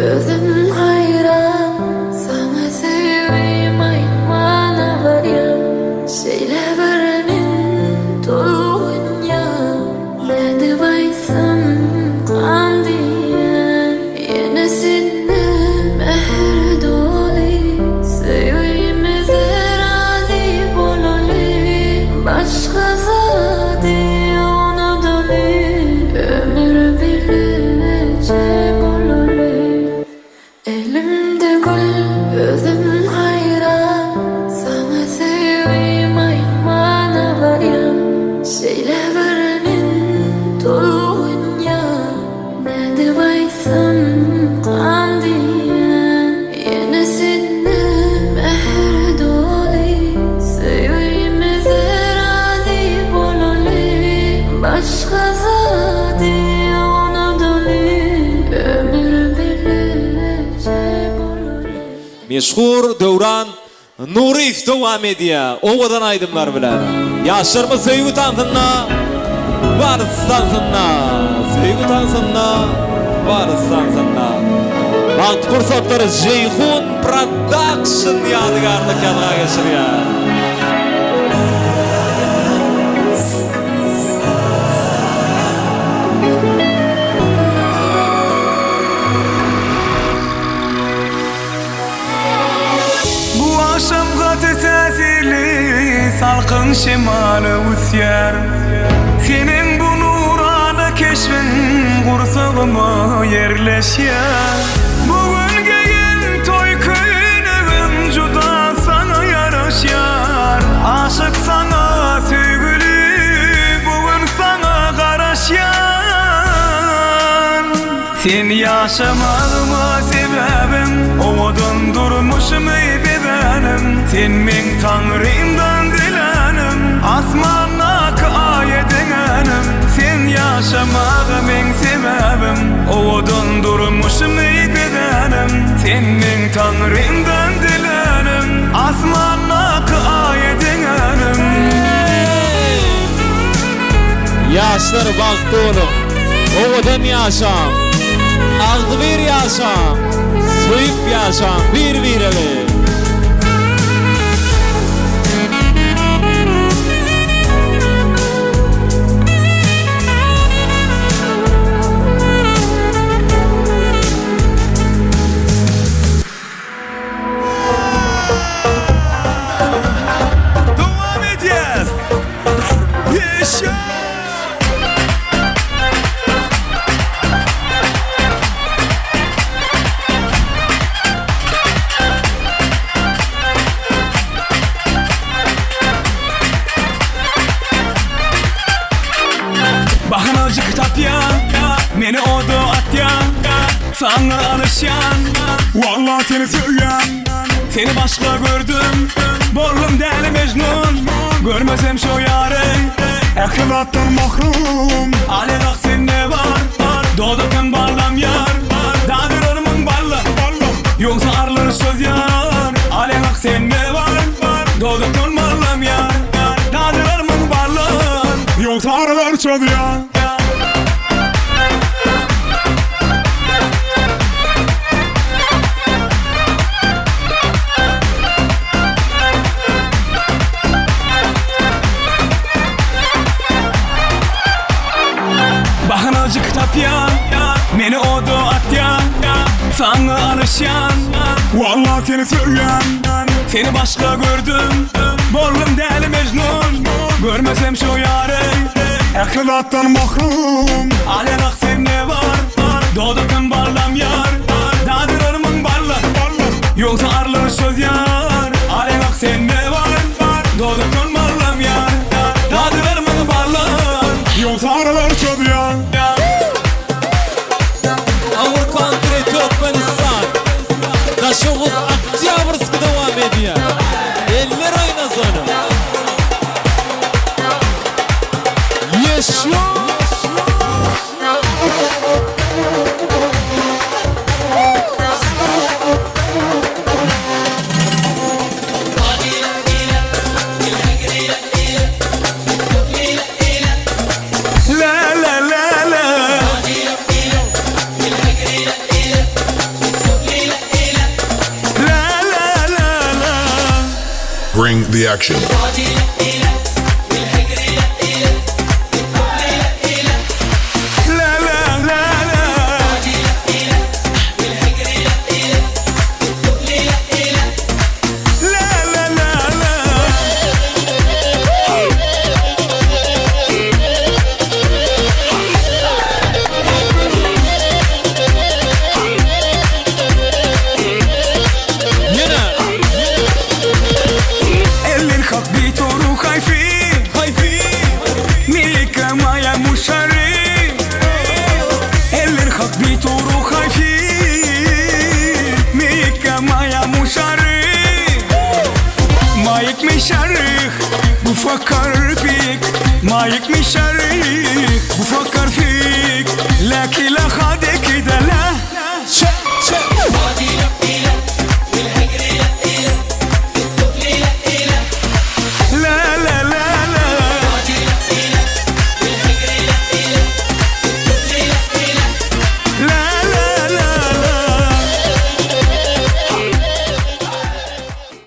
Gözüm hayran, sana seveyim aytmana varım. Şeyle verenin tolunya, ne divaysam kan diyen. Yine sinne meher doli, seveyimize razı bololi. Başka zadi onu doli, ömür bilece bololi. Elimde gül, gözüm hayran, sana seveyim aytmana varım. Şeyle verenin tolunya, ne divaysam kan diyen. Yine sinne meher doli, seveyimize razı bololi. Başka zadi onu doli, ömür bilece bololi. Meşhur Devran Nurif devam ediyor. Ovadan aydınlar bilen. Yaşarımı sevgi tansınla, varız tansınla. Sevgi tansınla, varız tansınla. Vakt fırsatları Ceyhun Production yadigarlık yanına geçiriyor. Bu akşam katı tesirli salkın şemalı üsyer. Senin bu nurana keşfin kursağıma yerleşer. Bugün gelin toy köyünün juda sana yaraşar. Aşık sana sevgili bugün sana karaşar. Sen yaşamağıma sebebim, ovadan durmuşum ey bedenim. Sen men tanrımdan dilenim, asmanlak ayedenim. Sen yaşamağım en sebebim, ovadan durmuşum ey bedenim. Sen men tanrımdan dilenim, asmanlak ayedenim. Yaşlar baktı oğlum. Ovadan yaşam. Ağzı bir yaşam. Suyup yaşam. Bir bireli. Devam edeceğiz. Yaşa. Bakın acı kitap ya, beni oda at ya. Sana alışan, vallahi seni söyleyen. Seni başka gördüm, bollum deli Mecnun. Görmesem şu yarı, akıllattan mahrum. Alenak sen ne var, doğdukun barlam yar. Dağdırırımın barlam, yoksa arlar söz yar. Alenak sen ne var, doğdukun barlam yar. Dağdırırımın barlam, yoksa arlar söz yar. Bakın acı kitap ya, beni oda at ya. Sana alışan, vallahi seni söyleyen. Seni başka gördüm, bollum deli Mecnun. Görmesem şu yarı, akıllattan mahrum. Alenak sen ne var, doğdukun barlam yar. Dağdırırımın barlam, yoksa arlar söz yar. Alenak sen ne var, doğdukun barlam yar. Dağdırırımın barlam, yoksa arlar söz yar. Our country Turkmenistan. Нашего Октябрьск devam ediyor. Eller oynaz onu. Yaşıyor. reaction. La la la la. La la la la. Yine. Eller kalk bir toru hayfi Mika maya muşarı Eller kalk bir toru hayfi Mika maya muşarı Mayık mişarı Bu fakar fik Mayık mişarı